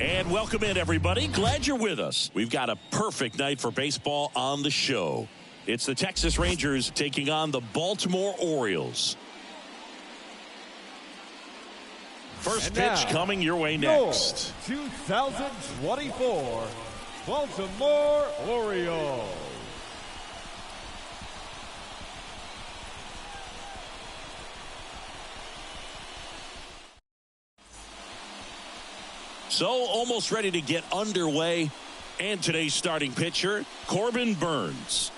And welcome in, everybody. Glad you're with us. We've got a perfect night for baseball on the show. It's the Texas Rangers taking on the Baltimore Orioles. First pitch coming your way next. 2024 Baltimore Orioles. So almost ready to get underway. And today's starting pitcher, Corbin Burnes.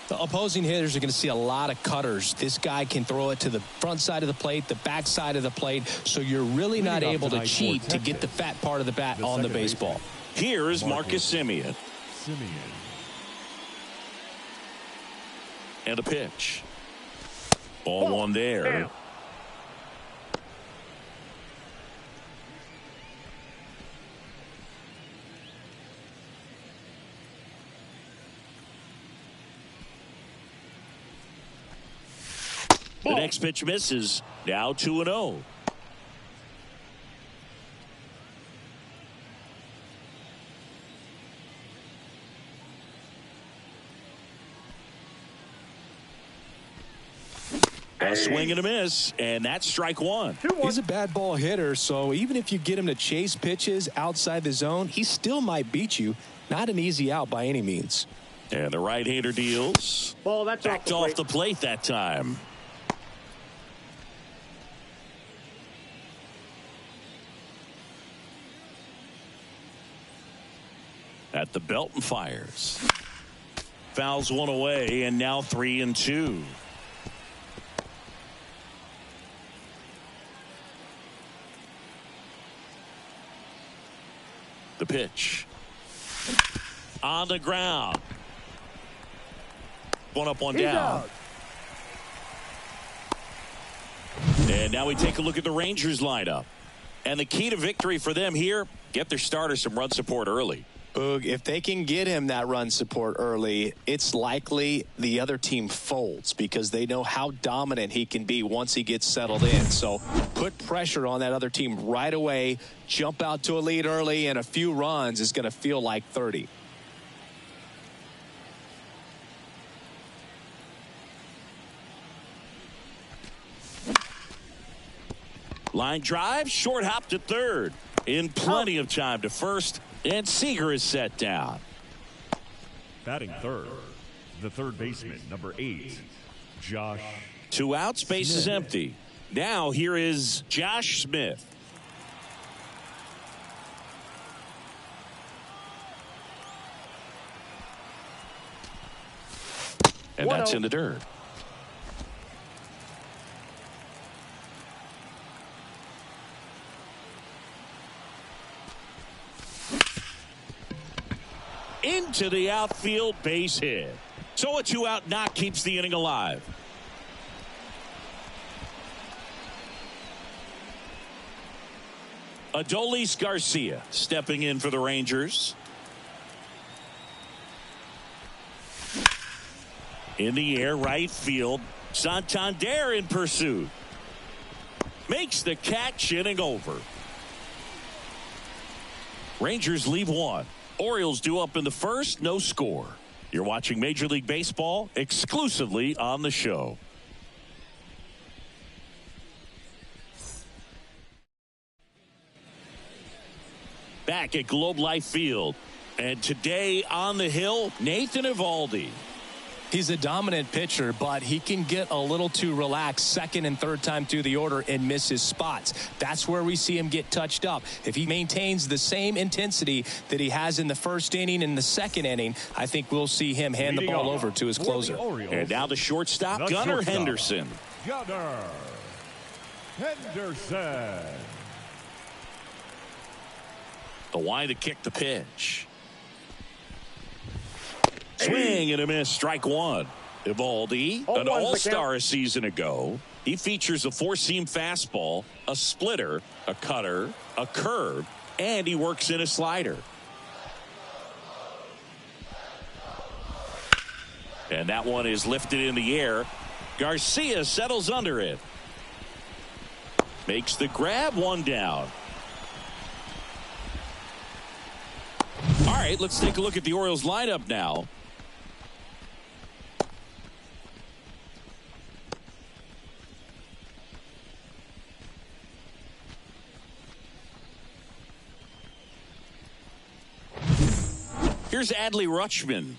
The opposing hitters are going to see a lot of cutters. This guy can throw it to the front side of the plate, the back side of the plate, so you're really not able to cheat to get the fat part of the bat on the baseball. Here is Marcus Semien. And a pitch. Ball one there. The next pitch misses. Now 2-0. A swing and a miss, and that's strike one. He's a bad ball hitter, so even if you get him to chase pitches outside the zone, he still might beat you. Not an easy out by any means. And the right-hander deals. Ball, that's backed off the plate that time. At the belt and fires. Fouls one away, and now 3-2. The pitch. On the ground. One up, one down. And now we take a look at the Rangers lineup. And the key to victory for them here, get their starter some run support early. If they can get him that run support early, it's likely the other team folds because they know how dominant he can be once he gets settled in. So put pressure on that other team right away, jump out to a lead early, and a few runs is going to feel like 30. Line drive, short hop to third. In plenty of time to first. And Seager is set down. Batting third, the third baseman, number 8, Josh. 2 outs, base is empty. Now here is Josh Smith. And that's in the dirt. Into the outfield, base hit. So a 2-out knock keeps the inning alive. Adolis Garcia stepping in for the Rangers. In the air, right field. Santander in pursuit. Makes the catch, inning over. Rangers leave one. Orioles due up in the first, no score. You're watching Major League Baseball exclusively on the show. Back at Globe Life Field. And today on the hill, Nathan Eovaldi. He's a dominant pitcher, but he can get a little too relaxed second and third time through the order and miss his spots. That's where we see him get touched up. If he maintains the same intensity that he has in the first inning and the second inning, I think we'll see him hand the ball over to his closer. And now the shortstop, Gunnar Henderson. Gunnar Henderson. The wind to kick the pitch. Swing and a miss, strike one. Eovaldi, an all-star a season ago. He features a four-seam fastball, a splitter, a cutter, a curve, and he works in a slider. And that one is lifted in the air. Garcia settles under it. Makes the grab, one down. right, let's take a look at the Orioles lineup now. Here's Adley Rutschman.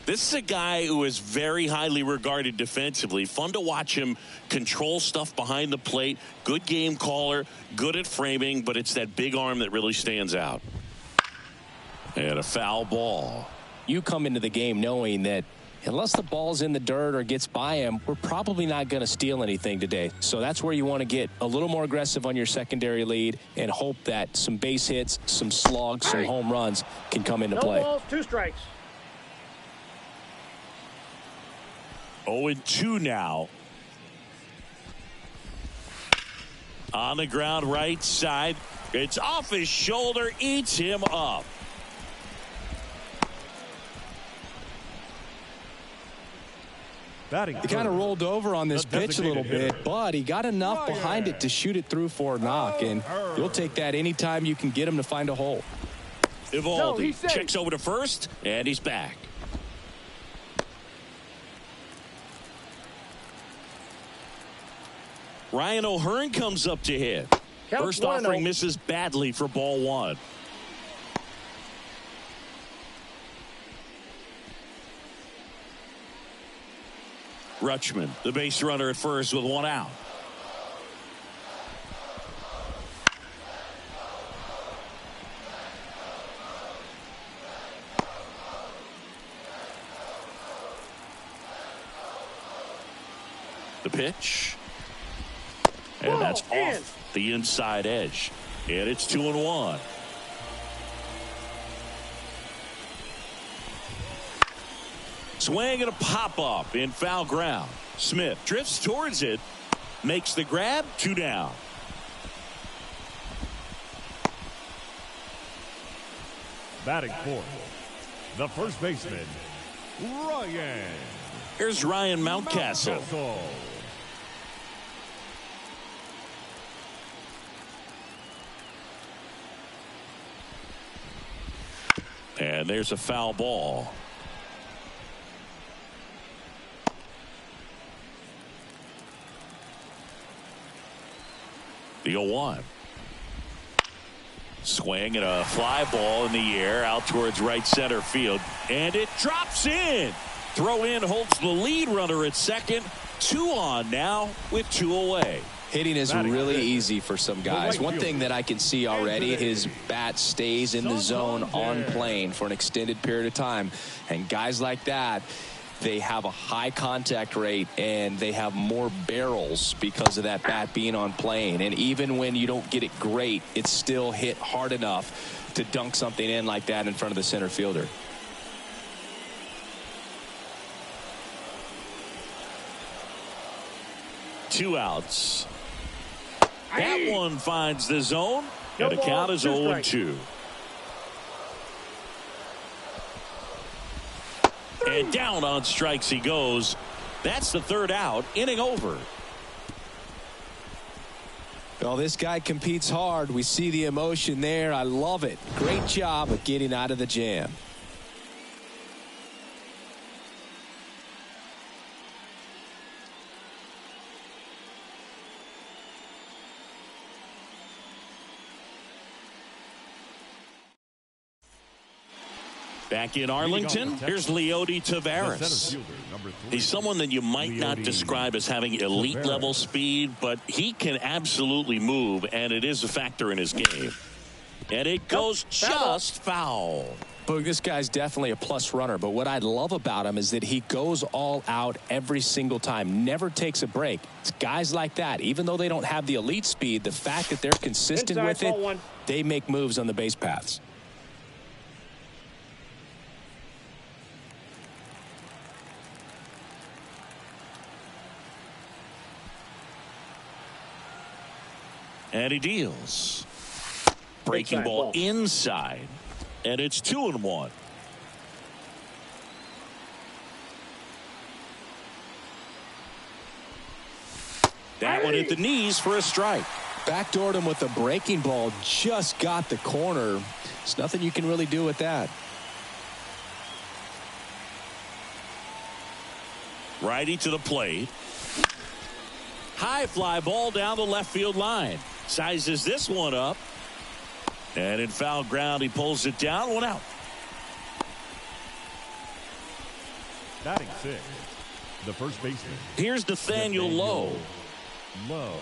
This is a guy who is very highly regarded defensively. Fun to watch him control stuff behind the plate. Good game caller, good at framing, but it's that big arm that really stands out. And a foul ball. You come into the game knowing that unless the ball's in the dirt or gets by him, we're probably not going to steal anything today. So that's where you want to get a little more aggressive on your secondary lead and hope that some base hits, some slugs, some home runs can come into play. No balls, 2 strikes. 0-2 now. On the ground, right side. It's off his shoulder, eats him up. Batting He kind of rolled over on this pitch a little bit, but he got enough behind it to shoot it through for a knock, and you'll take that anytime you can get him to find a hole. Evaldi checks over to first, and he's back. Ryan O'Hearn comes up to hit. First offering misses badly for ball 1. Rutschman, the base runner at first with 1 out. The pitch. And that's off the inside edge. And it's 2-1. Swing and a pop-up in foul ground. Smith drifts towards it. Makes the grab. 2 down. Batting fourth, the first baseman, Ryan. Here's Ryan Mountcastle. And there's a foul ball. The 0-1. Swing and a fly ball in the air out towards right center field. And it drops in. Throw in holds the lead runner at second. 2 on now with 2 away. Hitting is really easy for some guys. One thing that I can see already, his bat stays in the zone on plane for an extended period of time. And guys like that, they have a high contact rate and they have more barrels because of that bat being on plane. And even when you don't get it great, it's still hit hard enough to dunk something in like that in front of the center fielder. Two outs. That one finds the zone, and the count is 0-2. And down on strikes he goes. That's the 3rd out. Inning over. Well, this guy competes hard. We see the emotion there. I love it. Great job of getting out of the jam. Back in Arlington, here's Leody Taveras. He's someone that you might not describe as having elite level speed, but he can absolutely move, and it is a factor in his game. And it goes just foul. Boog, this guy's definitely a plus runner, but what I love about him is that he goes all out every single time, never takes a break. It's guys like that, even though they don't have the elite speed, the fact that they're consistent with it, they make moves on the base paths. And he deals. Breaking ball inside. And it's 2-1. That one hit the knees for a strike. Backdoored him with a breaking ball, just got the corner. There's nothing you can really do with that. Righty to the plate. High fly ball down the left field line. Sizes this one up. And in foul ground, he pulls it down. 1 out. Batting 6, the first baseman. Here's Nathaniel Lowe. Lowe.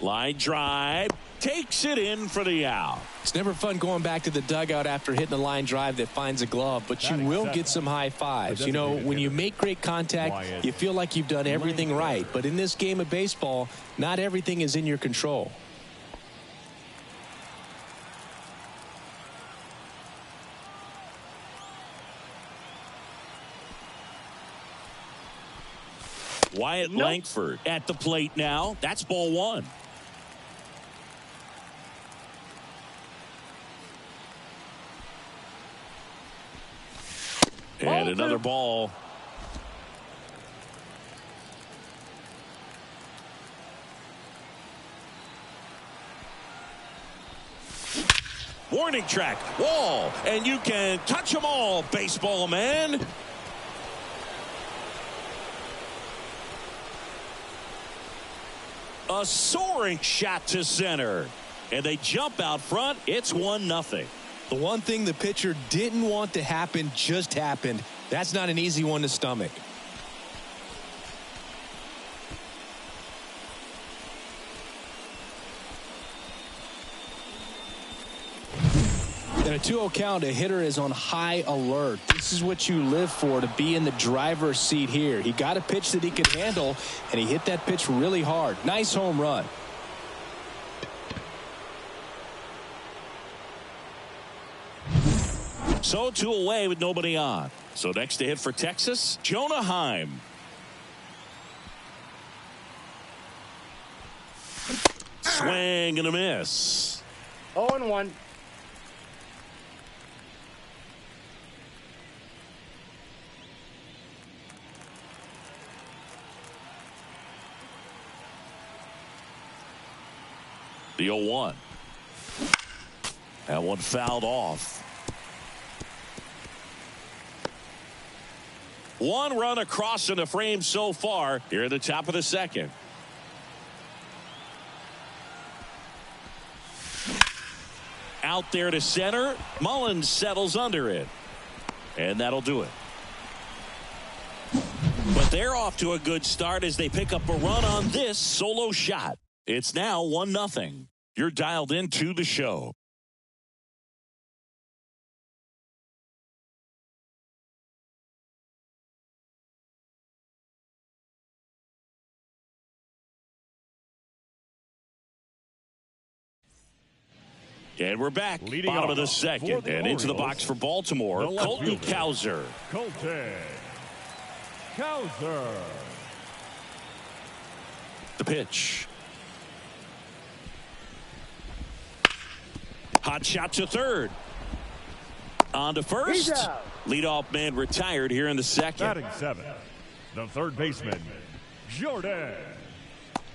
Line drive. Takes it in for the out. It's never fun going back to the dugout after hitting a line drive that finds a glove, but you will get some high fives. You know, when you make great contact, you feel like you've done everything right. But in this game of baseball, not everything is in your control. Wyatt Langford at the plate now. That's ball 1. And another ball. Warning track, wall, and you can touch them all, baseball man. A soaring shot to center. And they jump out front. It's 1-0. The one thing the pitcher didn't want to happen just happened. That's not an easy one to stomach. In a 2-0 count, a hitter is on high alert. This is what you live for, to be in the driver's seat here. He got a pitch that he could handle, and he hit that pitch really hard. Nice home run. So 2 away with nobody on. So next to hit for Texas, Jonah Heim. Swing and a miss. 0-1. The 0-1. That one fouled off. 1 run across in the frame so far here at the top of the second. Out there to center. Mullins settles under it. And that'll do it. But they're off to a good start as they pick up a run on this solo shot. It's now 1-0. You're dialed into the show. And we're back. Leading bottom of the off second. And into the box for Baltimore, Colton Cowser. Colton Cowser. The pitch. Hot shot to third. On to first. Leadoff man retired here in the second. Batting 7, the third baseman, Jordan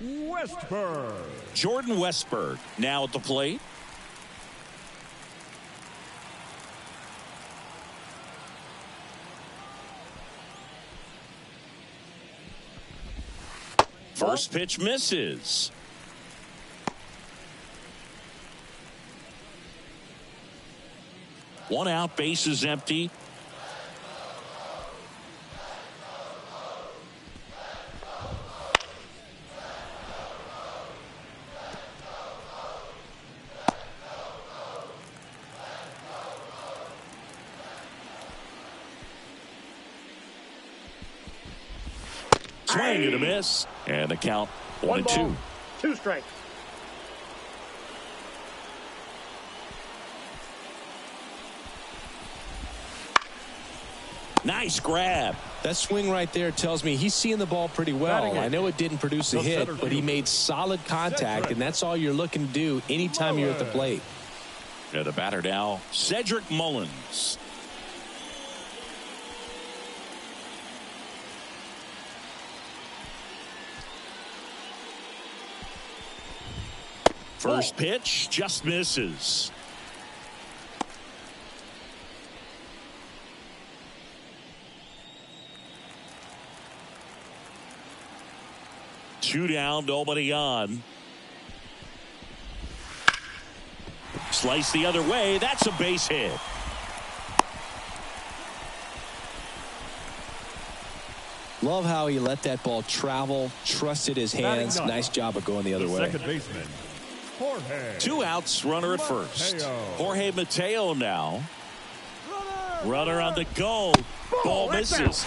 Westburg. Jordan Westburg now at the plate. First pitch misses. One out, bases empty. Swing and a miss. And the count 1-2. 2 strikes. Nice grab. That swing right there tells me he's seeing the ball pretty well. I know it didn't produce a hit, but he made solid contact, and that's all you're looking to do anytime you're at the plate. Yeah, the batter now, Cedric Mullins. First pitch just misses. Two down, nobody on. Slice the other way. That's a base hit. Love how he let that ball travel, trusted his hands. Nice job of going the other way. Second baseman, Jorge. Two outs, runner at first. Jorge Mateo now. Runner on the go. Ball misses.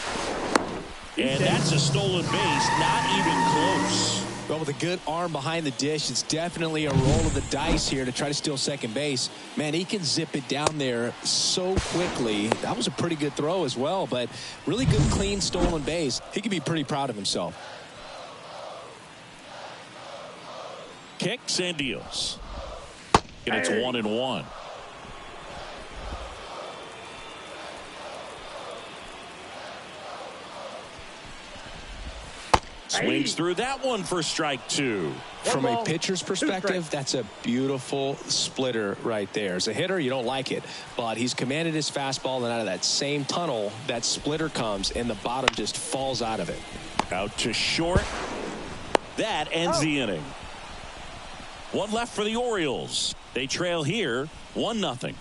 And that's a stolen base, not even close. Well, with a good arm behind the dish, it's definitely a roll of the dice here to try to steal second base. Man, he can zip it down there so quickly. That was a pretty good throw as well, but really good, clean, stolen base. He can be pretty proud of himself. Kicks and deals. And it's 1-1. Swings through that one for strike two. From a pitcher's perspective, that's a beautiful splitter right there. As a hitter, you don't like it, but he's commanded his fastball, and out of that same tunnel, that splitter comes, and the bottom just falls out of it. Out to short. That ends the inning. One left for the Orioles. They trail here 1-0.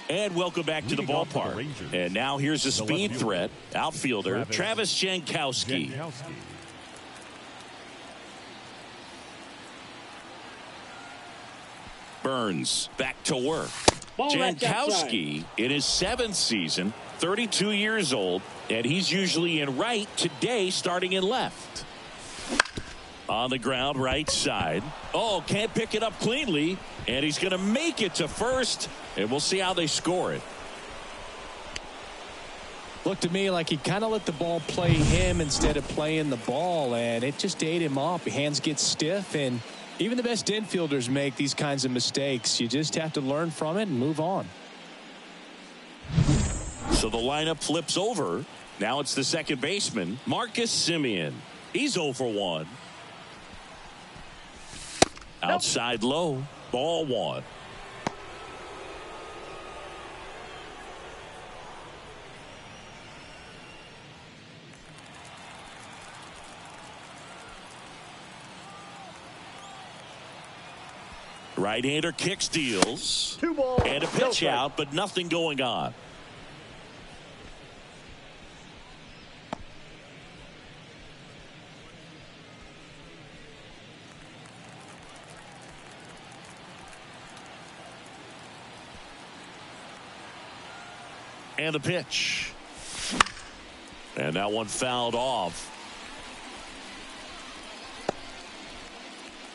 And welcome back to the ballpark. And now here's a speed threat. Outfielder Travis Jankowski. Burns back to work. Jankowski in his 7th season, 32 years old, and he's usually in right, today starting in left. On the ground, right side. Oh, can't pick it up cleanly, and he's going to make it to first, and we'll see how they score it. Looked to me like he kind of let the ball play him instead of playing the ball, and it just ate him up. Hands get stiff, and even the best infielders make these kinds of mistakes. You just have to learn from it and move on. So the lineup flips over. Now it's the second baseman, Marcus Semien. He's 0 for 1. Outside low, ball 1. Right-hander kicks, deals. 2 balls. And a pitch out, but nothing going on. And a pitch. And that one fouled off.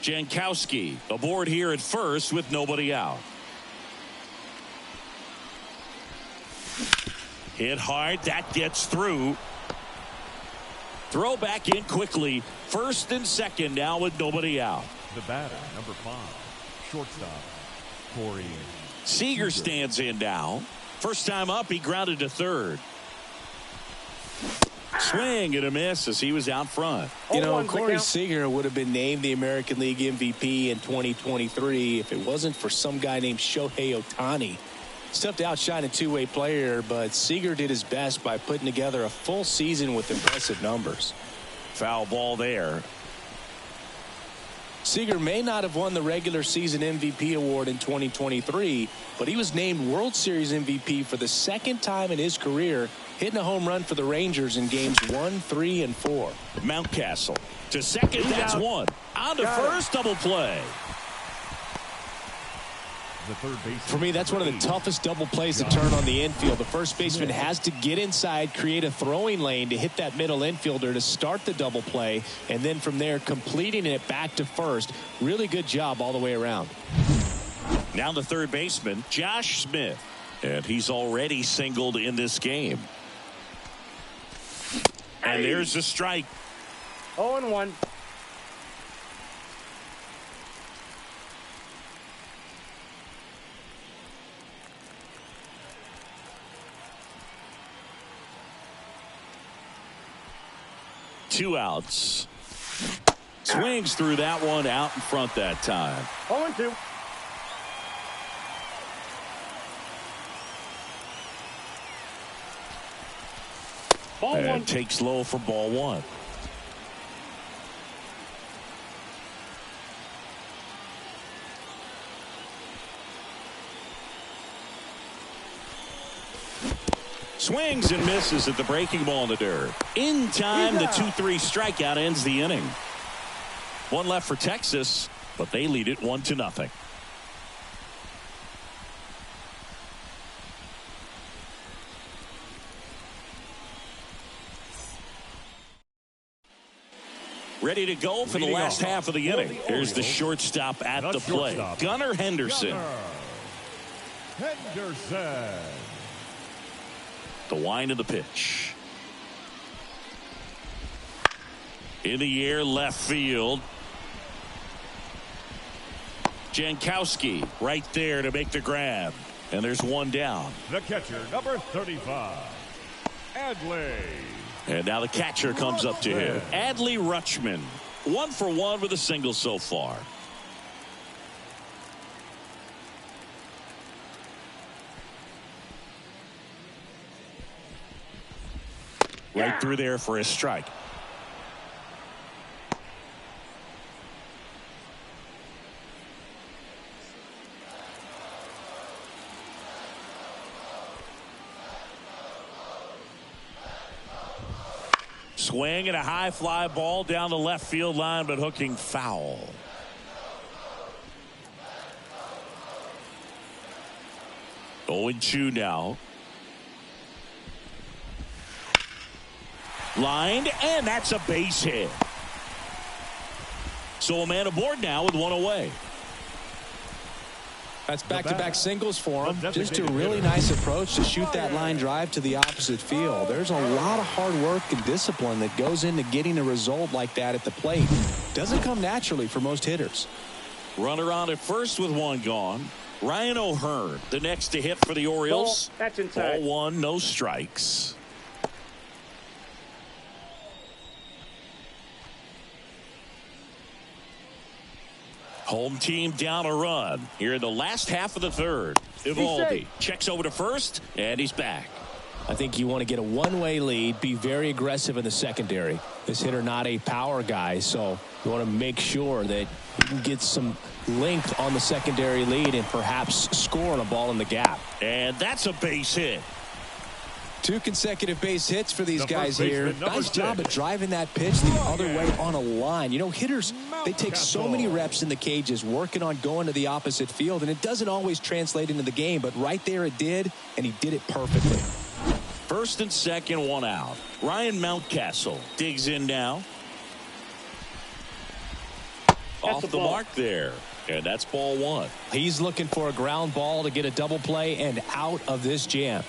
Jankowski aboard here at first with nobody out. Hit hard. That gets through. Throw back in quickly. First and second now with nobody out. The batter, number 5, shortstop, Corey Seager stands in now. First time up, he grounded to third. Swing and a miss as he was out front. You know, Corey Seager would have been named the American League MVP in 2023 if it wasn't for some guy named Shohei Ohtani. It's tough to outshine a two-way player, but Seager did his best by putting together a full season with impressive numbers. Foul ball there. Seager may not have won the regular season MVP award in 2023, but he was named World Series MVP for the second time in his career, hitting a home run for the Rangers in games 1, 3, and 4. Mountcastle to second. That's one. On to first, double play. The third baseman. For me, that's one of the toughest double plays to turn on the infield. The first baseman has to get inside, create a throwing lane to hit that middle infielder to start the double play, and then from there completing it back to first. Really good job all the way around. Now the third baseman, Josh Smith, and he's already singled in this game. And there's a strike. 0-1. 2 outs. Swings through that one, out in front that time. 0-2. Ball and one. Takes low for ball 1. Swings and misses at the breaking ball in the dirt. In time, the 2-3 strikeout ends the inning. 1 left for Texas, but they lead it 1-0. Ready to go for the last half of the inning. Here's the shortstop at the plate. Gunnar Henderson. The wind of the pitch. In the air, left field. Jankowski right there to make the grab. And there's 1 down. The catcher, number 35, Adley. And now the catcher comes up to him. Adley Rutschman. 1 for 1 with a single so far. Right through there for a strike. Swing and a high fly ball down the left field line, but hooking foul. Oh, 0-2 now. Lined, and that's a base hit. So a man aboard now with 1 away. That's back-to-back singles for him. Just a really nice approach to shoot that line drive to the opposite field. There's a lot of hard work and discipline that goes into getting a result like that at the plate. Doesn't come naturally for most hitters. Runner on at first with 1 gone. Ryan O'Hearn, the next to hit for the Orioles. That's inside. Ball 1, no strikes. Home team down a run here in the last half of the 3rd. Evaldi checks over to first, and he's back. I think you want to get a one-way lead, be very aggressive in the secondary. This hitter not a power guy, so you want to make sure that you can get some length on the secondary lead and perhaps score on a ball in the gap. And that's a base hit. 2 consecutive base hits for these guys here. Nice job at driving that pitch the other way on a line. You know, hitters, they take so many reps in the cages working on going to the opposite field, and it doesn't always translate into the game, but right there it did, and he did it perfectly. First and second, 1 out. Ryan Mountcastle digs in now. Off the mark there. And that's ball 1. He's looking for a ground ball to get a double play and out of this jam.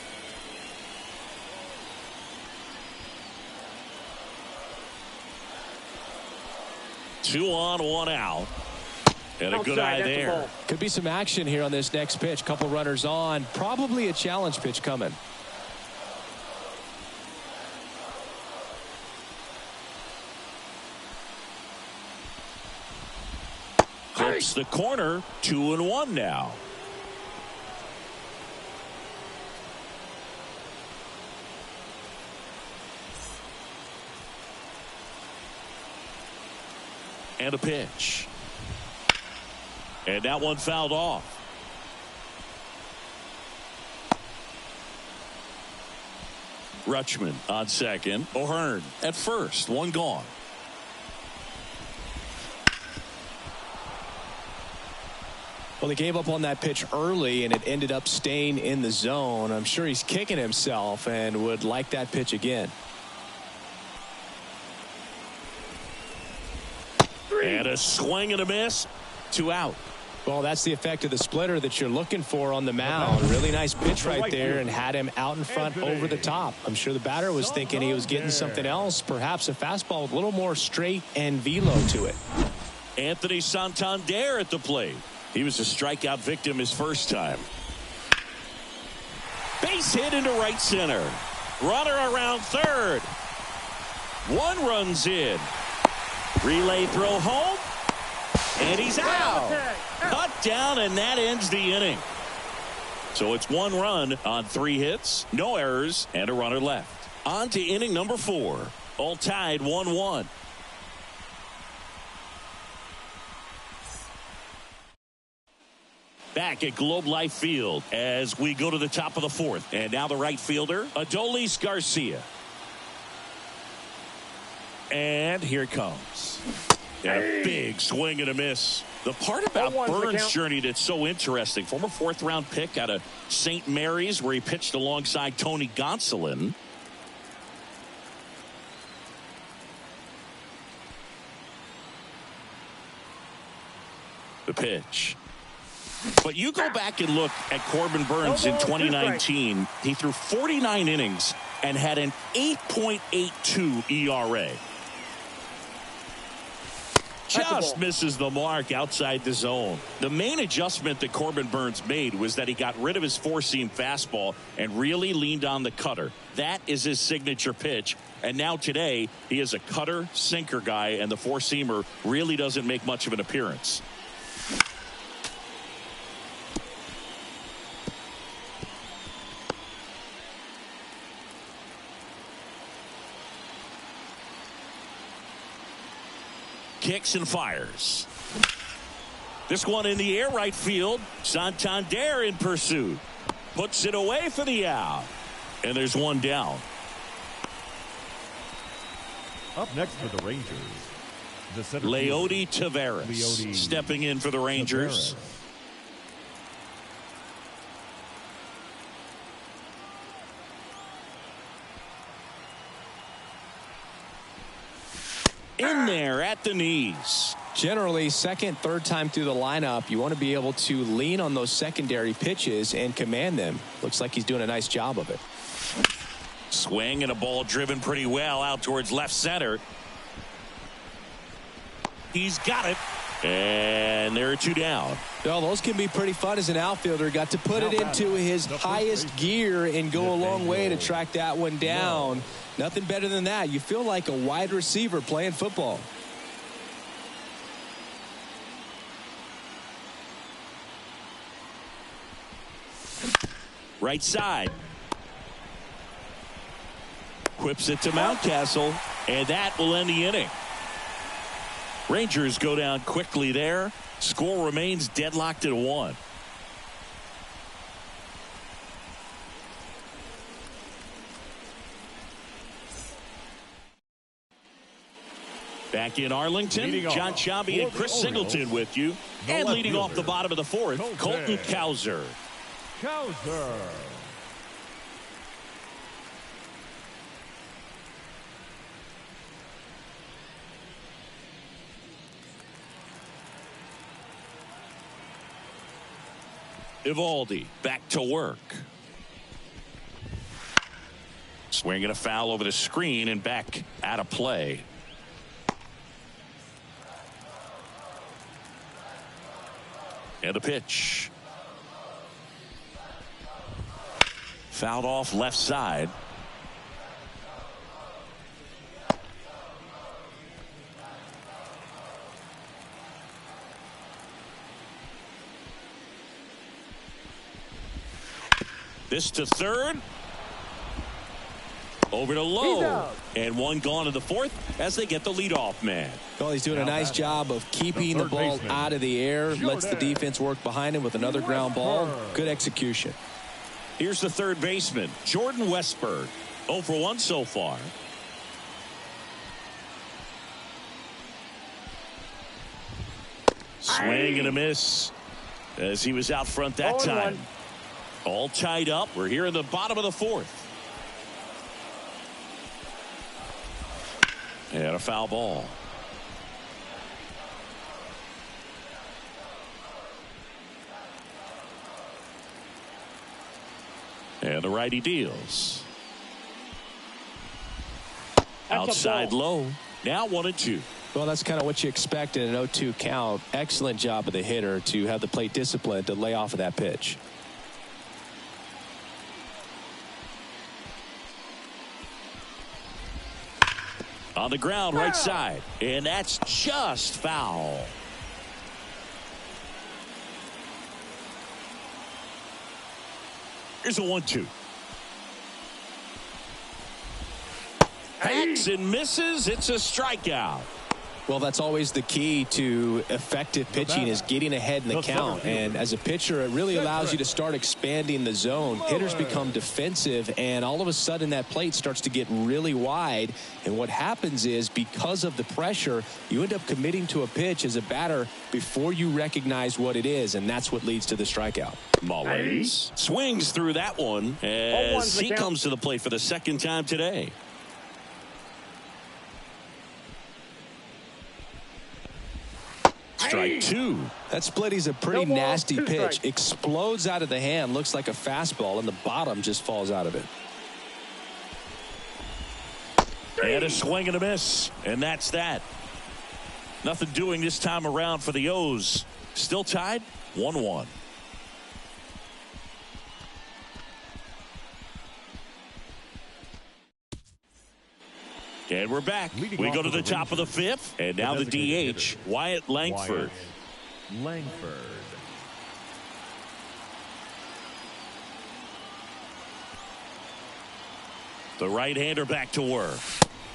Two on, 1 out. And a good eye there. Could be some action here on this next pitch. Couple runners on. Probably a challenge pitch coming. Clips the corner. 2-1 now. And a pitch. And that one fouled off. Rutschman on second. O'Hearn at first. 1 gone. Well, they gave up on that pitch early, and it ended up staying in the zone. I'm sure he's kicking himself and would like that pitch again. And a swing and a miss. 2 out. Well, that's the effect of the splitter that you're looking for on the mound. Really nice pitch right there and had him out in front over the top. I'm sure the batter was thinking he was getting something else, perhaps a fastball with a little more straight and velo to it. Anthony Santander at the plate. He was a strikeout victim his first time. Base hit into right center. Runner around third. One run's in. Relay throw home. And he's out. Cut down, and that ends the inning. So it's 1 run on 3 hits, no errors, and a runner left. On to inning number 4. All tied 1-1. Back at Globe Life Field as we go to the top of the 4th. And now the right fielder, Adolis Garcia. And here it comes. And a big swing and a miss. The part about Burns' journey that's so interesting, former 4th-round pick out of St. Mary's, where he pitched alongside Tony Gonsolin. The pitch. But you go back and look at Corbin Burns in 2019. He threw 49 innings and had an 8.82 ERA. Just misses the mark outside the zone. The main adjustment that Corbin Burns made was that he got rid of his 4-seam fastball and really leaned on the cutter. That is his signature pitch. And now today, he is a cutter, sinker guy, and the 4-seamer really doesn't make much of an appearance. Kicks and fires. This one in the air, right field. Santander in pursuit. Puts it away for the out. And there's one down. Up next for the Rangers, the center Leody Taveras stepping in for the Rangers. In there at the knees. Generally, second, third time through the lineup, you want to be able to lean on those secondary pitches and command them. Looks like he's doing a nice job of it. Swing and a ball driven pretty well out towards left center. He's got it. And there are 2 down. Well, those can be pretty fun as an outfielder. Got to put it into his highest gear and go a long way to track that one down. Nothing better than that. You feel like a wide receiver playing football. Right side. Whips it to Mountcastle, and that will end the inning. Rangers go down quickly there. Score remains deadlocked at 1. Back in Arlington, John Sciambi and Chris Singleton with you. And leading off the bottom of the 4th, Colton Cowser. Eovaldi back to work. Swinging a foul over the screen and back out of play. And the pitch. Fouled off left side. This to third. Over to Lowe. And one gone to the 4th as they get the leadoff man. Well, he's doing a nice job of keeping the ball out of the air. Lets the defense work behind him with another ground ball. Good execution. Here's the third baseman, Jordan Westburg. 0 for 1 so far. Swing and a miss as he was out front that time. All tied up. We're here in the bottom of the 4th. And a foul ball. And the righty deals. Outside low. Now 1-2. Well, that's kind of what you expect in an 0-2 count. Excellent job of the hitter to have the plate discipline to lay off of that pitch. On the ground, right side. And that's just foul. Here's a 1-2. Hacks and misses. It's a strikeout. Well, that's always the key to effective pitching, is getting ahead in the count. And as a pitcher, it really allows you to start expanding the zone. Hitters become defensive, and all of a sudden that plate starts to get really wide. And what happens is, because of the pressure, you end up committing to a pitch as a batter before you recognize what it is, and that's what leads to the strikeout. Mullins swings through that one as he comes to the plate for the second time today. Strike 2. That split is a pretty nasty pitch. Explodes out of the hand, looks like a fastball, and the bottom just falls out of it. And a swing and a miss, and that's that. Nothing doing this time around for the O's. Still tied 1-1. And we're back. We go to the top of the fifth, and now the DH, Wyatt Langford. The right-hander back to work.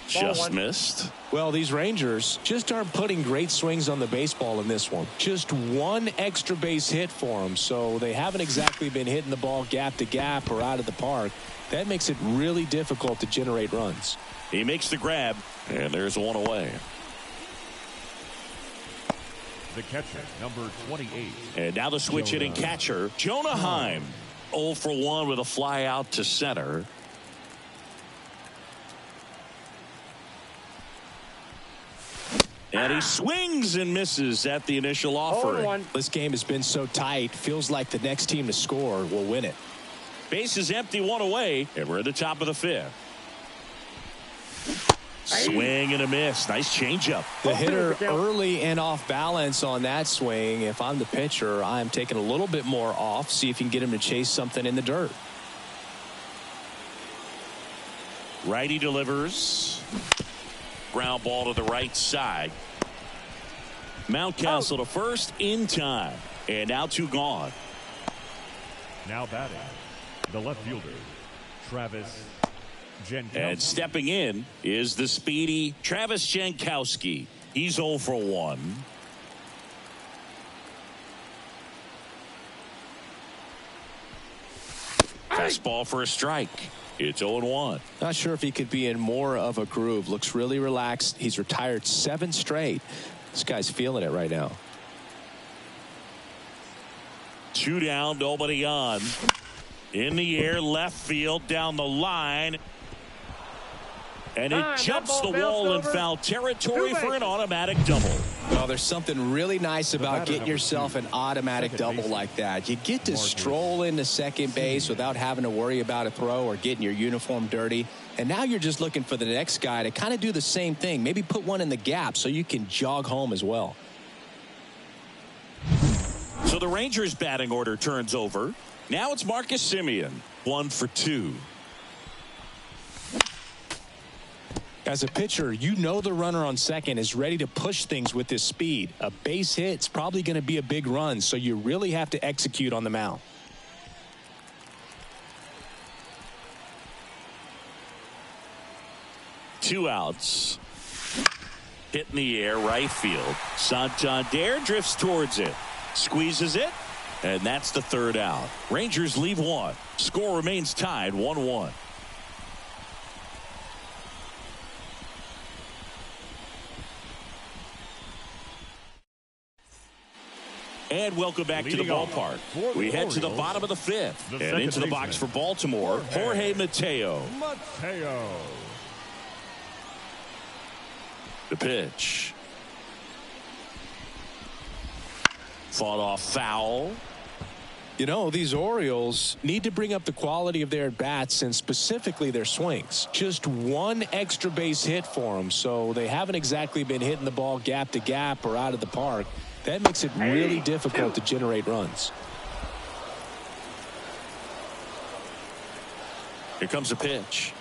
Just missed. Well, these Rangers just aren't putting great swings on the baseball in this one. Just one extra base hit for them, so they haven't exactly been hitting the ball gap to gap or out of the park. That makes it really difficult to generate runs. He makes the grab, and there's one away. The catcher, number 28. And now the switch hitting catcher, Jonah Heim. 0 for 1 with a fly out to center. And he swings and misses at the initial offering. This game has been so tight, feels like the next team to score will win it. Base is empty, one away, and we're at the top of the fifth. Swing and a miss. Nice changeup. The hitter early and off balance on that swing. If I'm the pitcher, I'm taking a little bit more off, see if you can get him to chase something in the dirt. Righty delivers. Ground ball to the right side. Mountcastle to first in time. And now 2 gone. Now batting, the left fielder, Travis Jankowski. And stepping in is the speedy Travis Jankowski. He's 0 for 1. Fastball for a strike. It's 0-1. Not sure if he could be in more of a groove. Looks really relaxed. He's retired 7 straight. This guy's feeling it right now. 2 down, nobody on. In the air, left field, down the line. And it jumps the wall in foul territory for an automatic double. Well, there's something really nice about getting yourself an automatic double like that. You get to stroll into second base without having to worry about a throw or getting your uniform dirty. And now you're just looking for the next guy to kind of do the same thing. Maybe put one in the gap so you can jog home as well. So the Rangers batting order turns over. Now it's Marcus Semien, 1 for 2. As a pitcher, you know the runner on second is ready to push things with his speed. A base hit's probably going to be a big run, so you really have to execute on the mound. Two outs. Hit in the air, right field. Santander drifts towards it. Squeezes it. And that's the third out. Rangers leave one. Score remains tied 1-1. And welcome back to the ballpark. We head to the bottom of the fifth. And into the box for Baltimore, Jorge Mateo. The pitch. Fought off foul. You know, these Orioles need to bring up the quality of their at-bats and specifically their swings. Just one extra base hit for them, so they haven't exactly been hitting the ball gap to gap or out of the park. That makes it really difficult to generate runs. Here comes a pitch.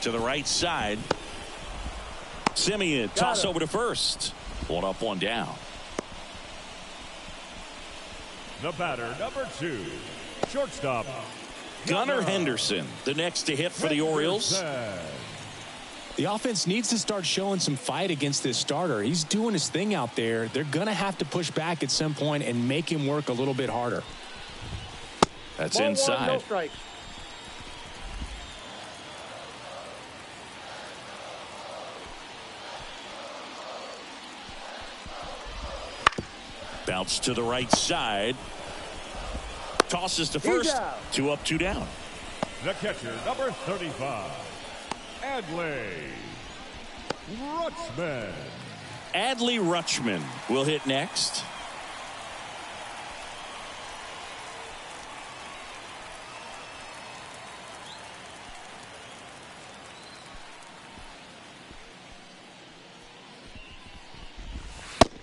to the right side. Simeon toss over to first. One up, one down. The batter, number 2, shortstop, Gunnar Henderson, the next to hit for the Orioles. The offense needs to start showing some fight against this starter. He's doing his thing out there. They're going to have to push back at some point and make him work a little bit harder. That's inside. No strikes. Bounce to the right side. Tosses to first. 2 up, 2 down. The catcher, number 35, Adley Rutschman. Adley Rutschman will hit next.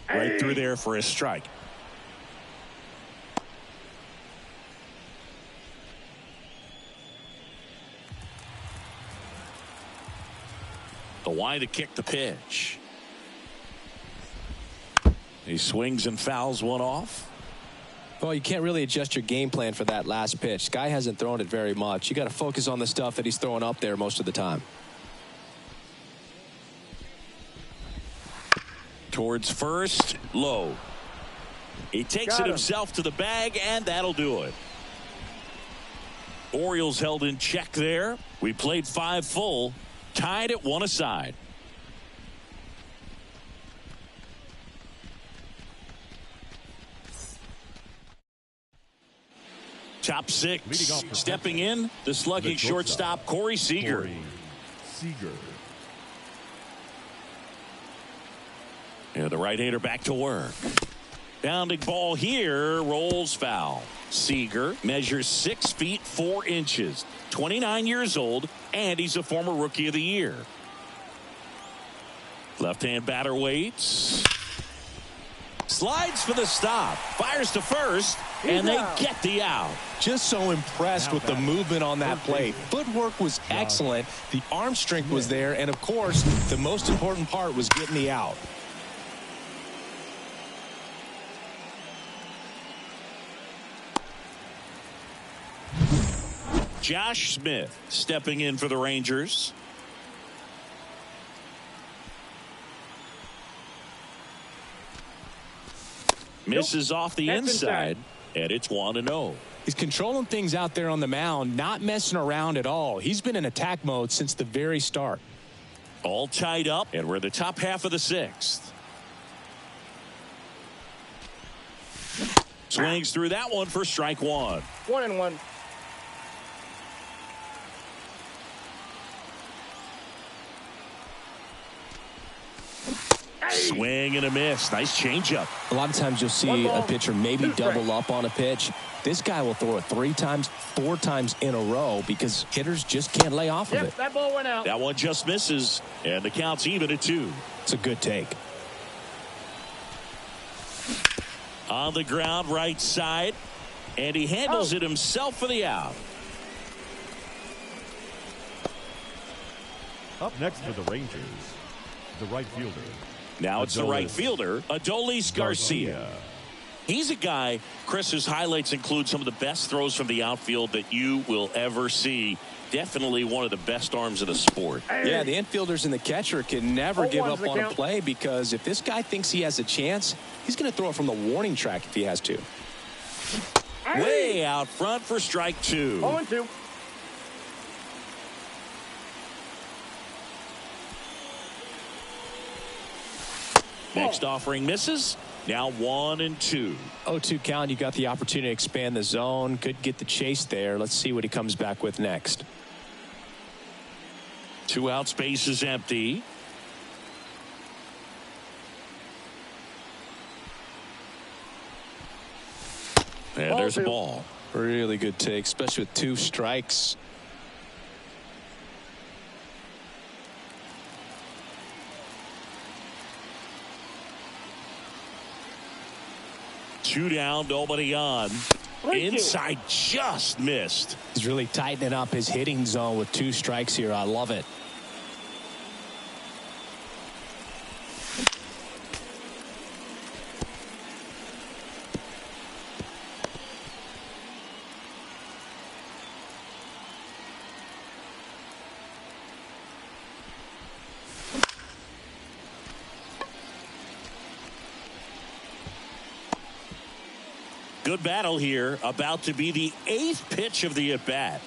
Right through there for a strike. The wide to kick the pitch. He swings and fouls one off. Well, you can't really adjust your game plan for that last pitch. Guy hasn't thrown it very much. You got to focus on the stuff that he's throwing up there most of the time. Towards first, low. He takes it himself to the bag, and that'll do it. Orioles held in check there. We played 5 full, tied at 1 aside. Top 6, stepping in, the slugging shortstop, Corey Seager. And the right-hander back to work. Bounding ball here, rolls foul. Seager measures 6 feet 4 inches, 29 years old, and he's a former Rookie of the Year. Left-hand batter waits. Slides for the stop. Fires to first, and they get the out. Just so impressed with the movement on that play. Footwork was excellent. The arm strength was there, and of course, the most important part was getting the out. Josh Smith stepping in for the Rangers. Misses off the inside, and it's 1-0. He's controlling things out there on the mound, not messing around at all. He's been in attack mode since the very start. All tied up, and we're the top half of the 6th. Swings through that one for strike 1. 1-1. Swing and a miss. Nice changeup. A lot of times you'll see a pitcher maybe double up on a pitch. This guy will throw it 3 times, 4 times in a row because hitters just can't lay off of it. That ball went out. That one just misses, and the count's even at 2. It's a good take. On the ground, right side, and he handles it himself for the out. Up next for the Rangers, the right fielder. Now it's the right fielder, Adolis Garcia. He's a guy, Chris, whose highlights include some of the best throws from the outfield that you will ever see. Definitely one of the best arms in the sport. Yeah, the infielders and the catcher can never give up on a play because if this guy thinks he has a chance, he's going to throw it from the warning track if he has to. Way out front for strike 2. 0-2. Next offering misses. Now 1-2. 0-2 count. You got the opportunity to expand the zone. Could get the chase there. Let's see what he comes back with next. 2 out, space is empty. And there's a ball. Really good take, especially with 2 strikes. Two down, nobody on. Inside just missed. He's really tightening up his hitting zone with 2 strikes here. I love it. good battle here. About to be the 8th pitch of the at-bat.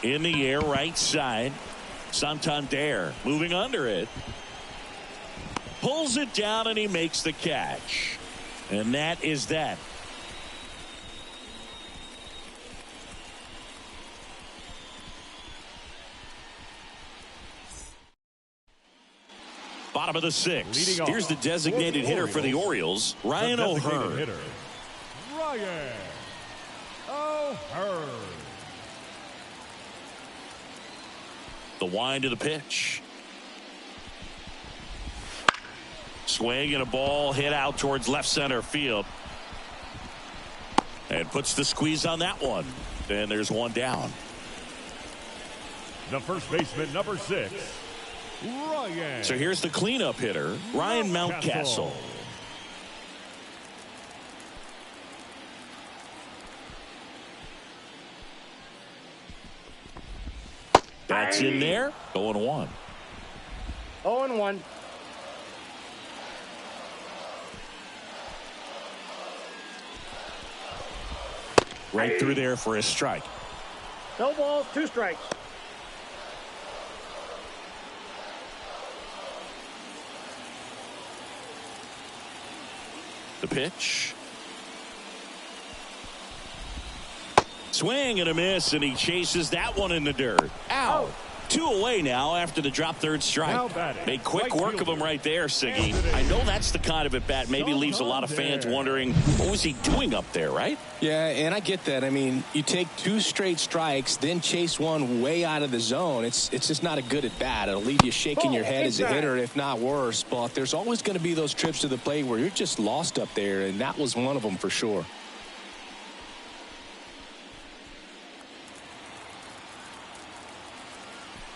In the air, right side. Santander moving under it. Pulls it down, and he makes the catch. And that is that. Bottom of the 6th. Here's the designated hitter for the Orioles, Ryan O'Hearn. Ryan O'Hearn. The wind of the pitch. Swing and a ball hit out towards left center field. And puts the squeeze on that one. And there's one down. The first baseman, number 6. Ryan. So here's the cleanup hitter, Ryan Mountcastle. That's in there. 0-1. 0-1. Right through there for a strike. No balls, 2 strikes. The pitch. Swing and a miss, and he chases that one in the dirt. Out. 2 away now after the drop third strike. Made quick work of him right there, Siggy. I know that's the kind of at-bat maybe leaves a lot of fans wondering, what was he doing up there, right? Yeah, and I get that. I mean, you take 2 straight strikes, then chase one way out of the zone. It's just not a good at-bat. It'll leave you shaking your head as a hitter, if not worse. But there's always going to be those trips to the plate where you're just lost up there, and that was one of them for sure.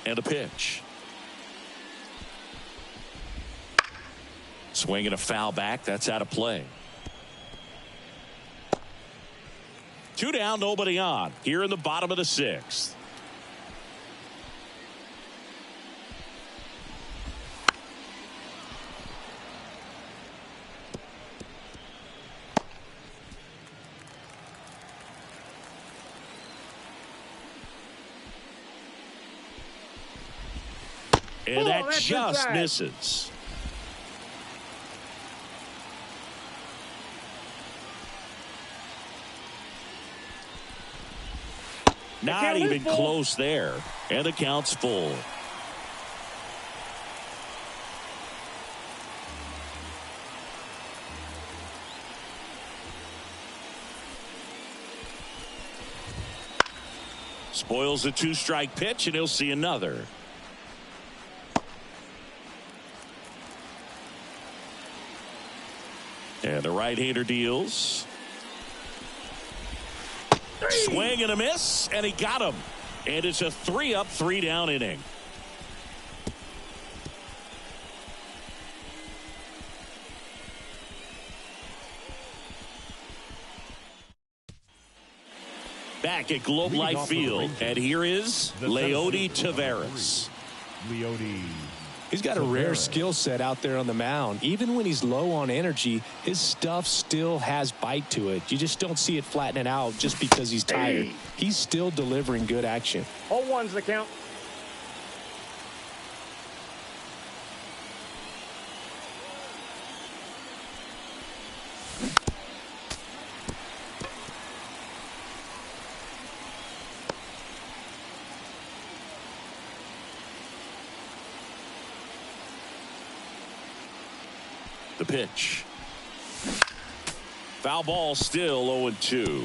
And a pitch. Swing and a foul back. That's out of play. 2 down, nobody on. Here in the bottom of the 6th. And that just misses. Not even close there. And the count's full. Spoils a 2-strike pitch, and he'll see another. And the right-hander deals. Swing and a miss, and he got him. And it's a 3-up, 3-down inning. Back at Globe Life Field, and here is Leody Taveras. Leody. He's got a rare skill set out there on the mound. Even when he's low on energy, his stuff still has bite to it. You just don't see it flattening out just because he's tired. He's still delivering good action. 0-1's the count. The pitch. Foul ball, still 0-2.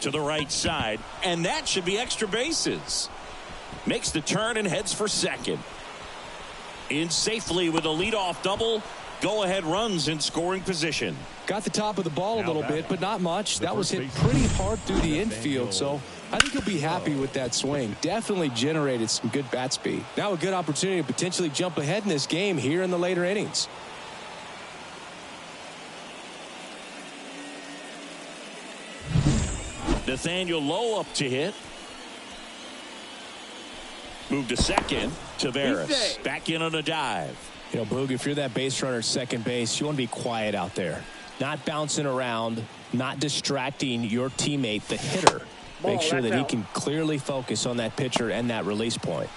To the right side, and that should be extra bases. Makes the turn and heads for second. In safely with a leadoff double. Go-ahead runs in scoring position. Got the top of the ball a little bit, but not much. That was hit pretty hard through the infield, so I think he'll be happy with that swing. Definitely generated some good bat speed. Now a good opportunity to potentially jump ahead in this game here in the later innings. Nathaniel Lowe up to hit. Move to second. Taveras back in on a dive. You know, Boog, if you're that base runner at second base, you want to be quiet out there. Not bouncing around, not distracting your teammate, the hitter. Make sure that he can clearly focus on that pitcher and that release point.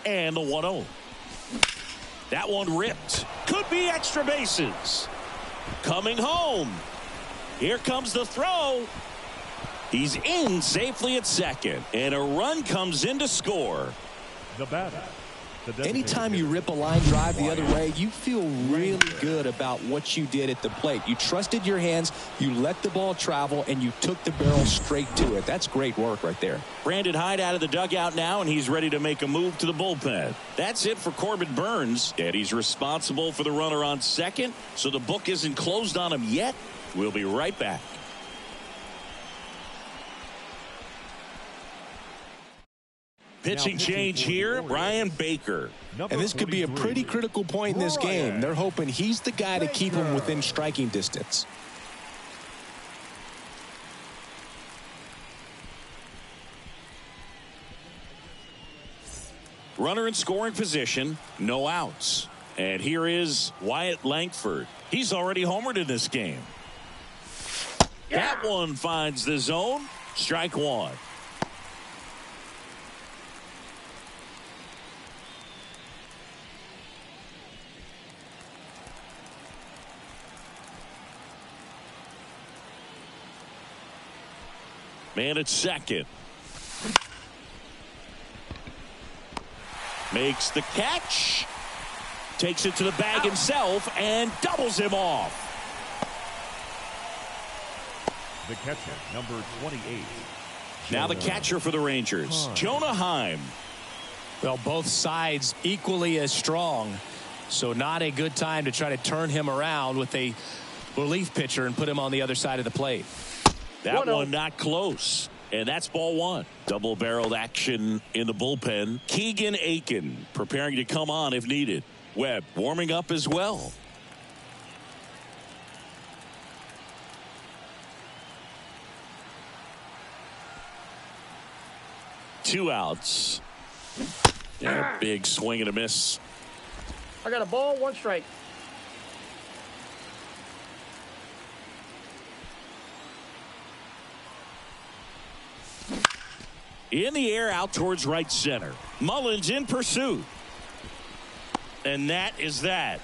And the 1-0. That one ripped. Could be extra bases. Coming home. Here comes the throw. He's in safely at second. And a run comes in to score. The batter. Anytime you rip a line drive the other way, you feel really good about what you did at the plate. You trusted your hands, you let the ball travel, and you took the barrel straight to it. That's great work right there. Brandon Hyde out of the dugout now, and he's ready to make a move to the bullpen. That's it for Corbin Burns, and he's responsible for the runner on second, so the book isn't closed on him yet. We'll be right back. Pitching change here, Brian Baker. And this could be a pretty critical point in this game. They're hoping he's the guy to keep him within striking distance. Runner in scoring position, no outs. And here is Wyatt Langford. He's already homered in this game. That one finds the zone. Strike one. Man at second. Makes the catch. Takes it to the bag himself and doubles him off. The catcher, number 28. Now the catcher for the Rangers, Jonah Heim. Well, both sides equally as strong. So not a good time to try to turn him around with a relief pitcher and put him on the other side of the plate. That one not close. And that's ball one. Double-barreled action in the bullpen. Keegan Aiken preparing to come on if needed. Webb warming up as well. Two outs. Yeah, big swing and a miss. I got a ball, one strike. In the air out towards right center. Mullins in pursuit. And that is that.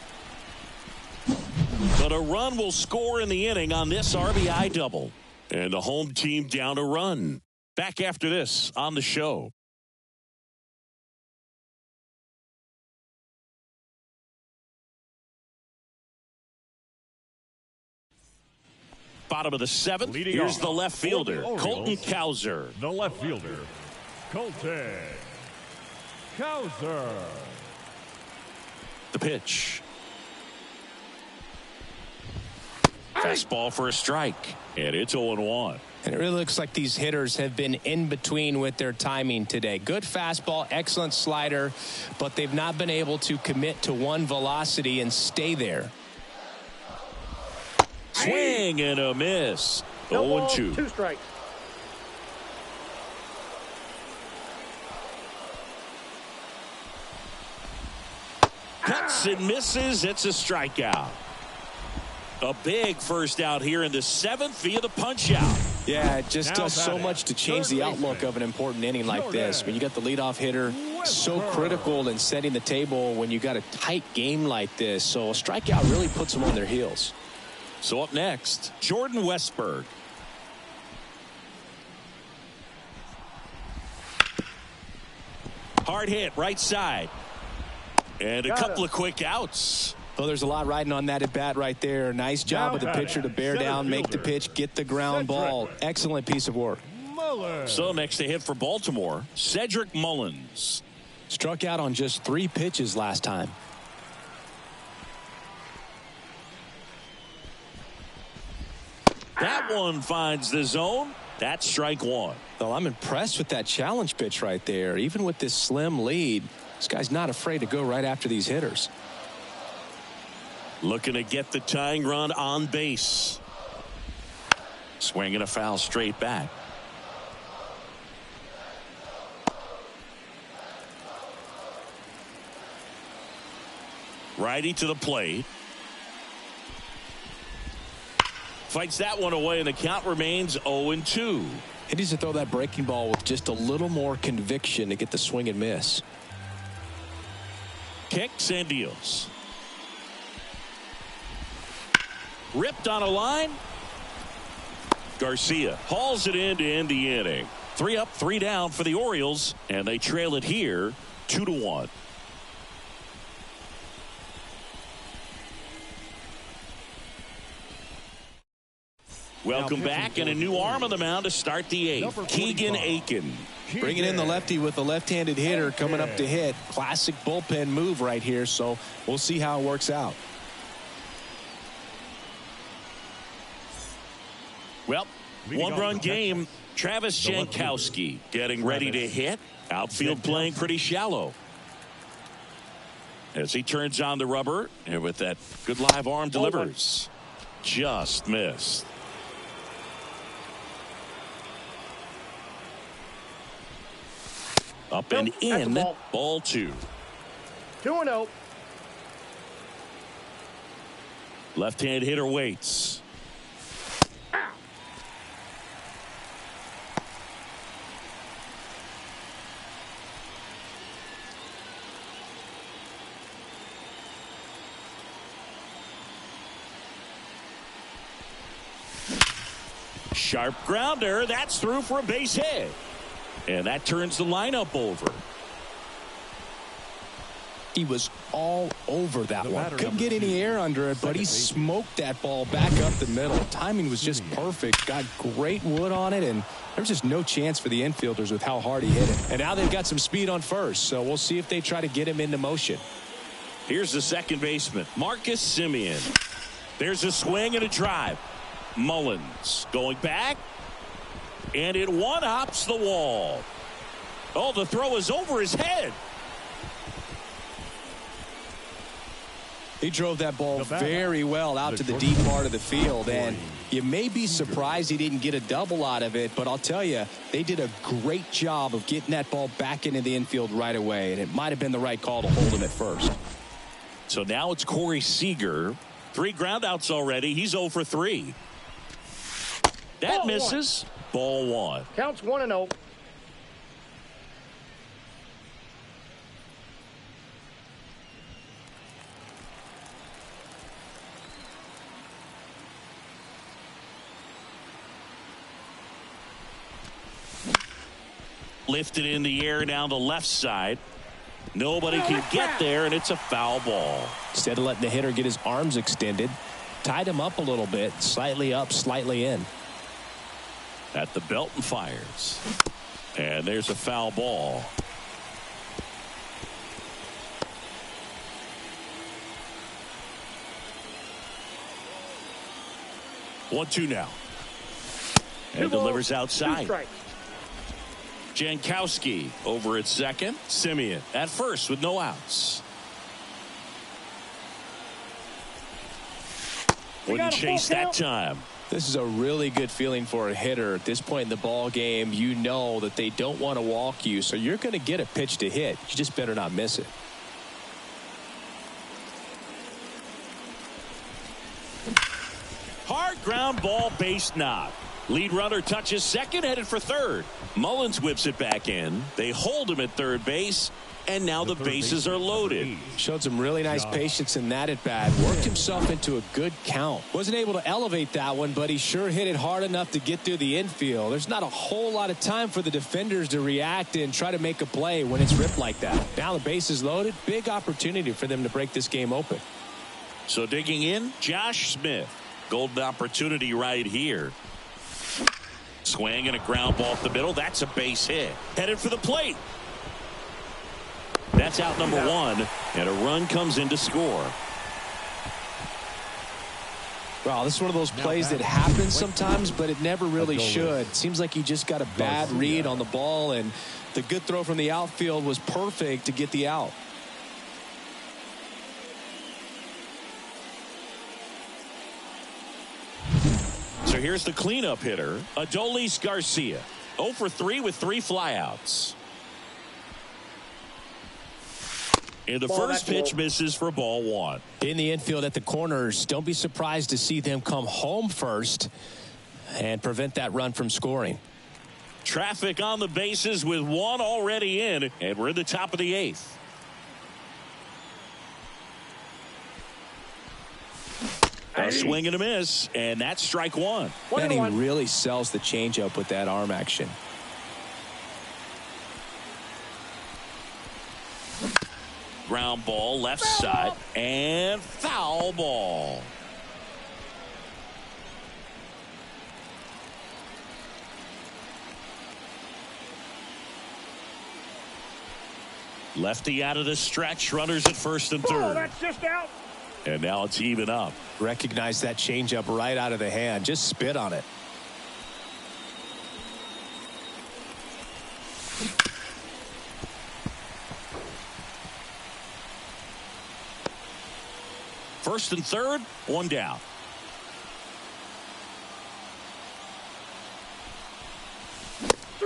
But a run will score in the inning on this RBI double. And the home team down a run. Back after this on the show. Bottom of the seventh. Here's the left fielder, Colton Cowser. The left fielder, Colton Cowser. The pitch. Fastball for a strike. And it's 0-1. And it really looks like these hitters have been in between with their timing today. Good fastball, excellent slider, but they've not been able to commit to one velocity and stay there. Swing and a miss. 0-2. Two strikes. Cuts and misses. It's a strikeout. A big first out here in the seventh via the punch out. Yeah, it just does so much to change the outlook of an important inning like this. When you got the leadoff hitter, so critical in setting the table when you got a tight game like this. So a strikeout really puts them on their heels. So up next, Jordan Westberg. Hard hit right side. And a couple of quick outs. Well, there's a lot riding on that at bat right there. Nice job of the pitcher to bear down, make the pitch, get the ground ball. Excellent piece of work. So next to hit for Baltimore, Cedric Mullins. Struck out on just 3 pitches last time. That one finds the zone. That's strike one. Well, I'm impressed with that challenge pitch right there. Even with this slim lead, this guy's not afraid to go right after these hitters. Looking to get the tying run on base. Swinging a foul straight back. Righty to the plate. Fights that one away, and the count remains 0-2. He needs to throw that breaking ball with just a little more conviction to get the swing and miss. Kicks and deals. Ripped on a line. Garcia hauls it in to end the inning. 3 up, 3 down for the Orioles, and they trail it here 2-1. Welcome back, and a new arm on the mound to start the 8th. Keegan Aiken. Bringing in the lefty with a left-handed hitter coming up to hit. Classic bullpen move right here, so we'll see how it works out. Well, one-run game. Travis Jankowski getting ready to hit. Outfield playing pretty shallow. As he turns on the rubber, and with that good live arm delivers. Just missed. Up and in. Ball 2. 2-0. Left-hand hitter waits. Sharp grounder. That's through for a base hit. And that turns the lineup over. He was all over that one. Couldn't get any air under it, but he smoked that ball back up the middle. Timing was just perfect. Got great wood on it, and there was just no chance for the infielders with how hard he hit it. And now they've got some speed on first, so we'll see if they try to get him into motion. Here's the second baseman, Marcus Semien. There's a swing and a drive. Mullins going back. And it one-hops the wall. Oh, the throw is over his head. He drove that ball very well out to the deep part of the field, and you may be surprised he didn't get a double out of it, but I'll tell you, they did a great job of getting that ball back into the infield right away, and it might have been the right call to hold him at first. So now it's Corey Seager. 3 groundouts already. He's 0 for 3. That misses. Ball 1. Counts 1-0. Lifted in the air down the left side. Nobody can get there, and it's a foul ball. Instead of letting the hitter get his arms extended, tied him up a little bit, slightly up, slightly in. At the belt and fires. And there's a foul ball. One, 2 now. And delivers outside. Jankowski over at second. Semien at first with no outs. Wouldn't chase that time. This is a really good feeling for a hitter at this point in the ball game. You know that they don't want to walk you, so you're going to get a pitch to hit. You just better not miss it. Hard ground ball, base knock. Lead runner touches second, headed for third. Mullins whips it back in. They hold him at third base, and now the bases are loaded. Showed some really nice patience in that at bat. Worked himself into a good count. Wasn't able to elevate that one, but he sure hit it hard enough to get through the infield. There's not a whole lot of time for the defenders to react and try to make a play when it's ripped like that. Now the base is loaded. Big opportunity for them to break this game open. So digging in, Josh Smith. Golden opportunity right here. Swing and a ground ball up the middle. That's a base hit. Headed for the plate. That's out number 1, and a run comes in to score. Well, this is one of those plays that happens sometimes, but it never really should. Seems like he just got a bad read on the ball, and the good throw from the outfield was perfect to get the out. So here's the cleanup hitter, Adolis Garcia. 0 for 3 with 3 flyouts. And the first pitch misses for ball 1. In the infield at the corners, don't be surprised to see them come home first and prevent that run from scoring. Traffic on the bases with 1 already in, and we're in the top of the 8th. A swing and a miss, and that's strike 1. And he really sells the changeup with that arm action. Ground ball left side, and foul ball. Lefty out of the stretch, runners at first and third. That's just out. And now it's even up. Recognize that changeup right out of the hand. Just spit on it. First and third, 1 down.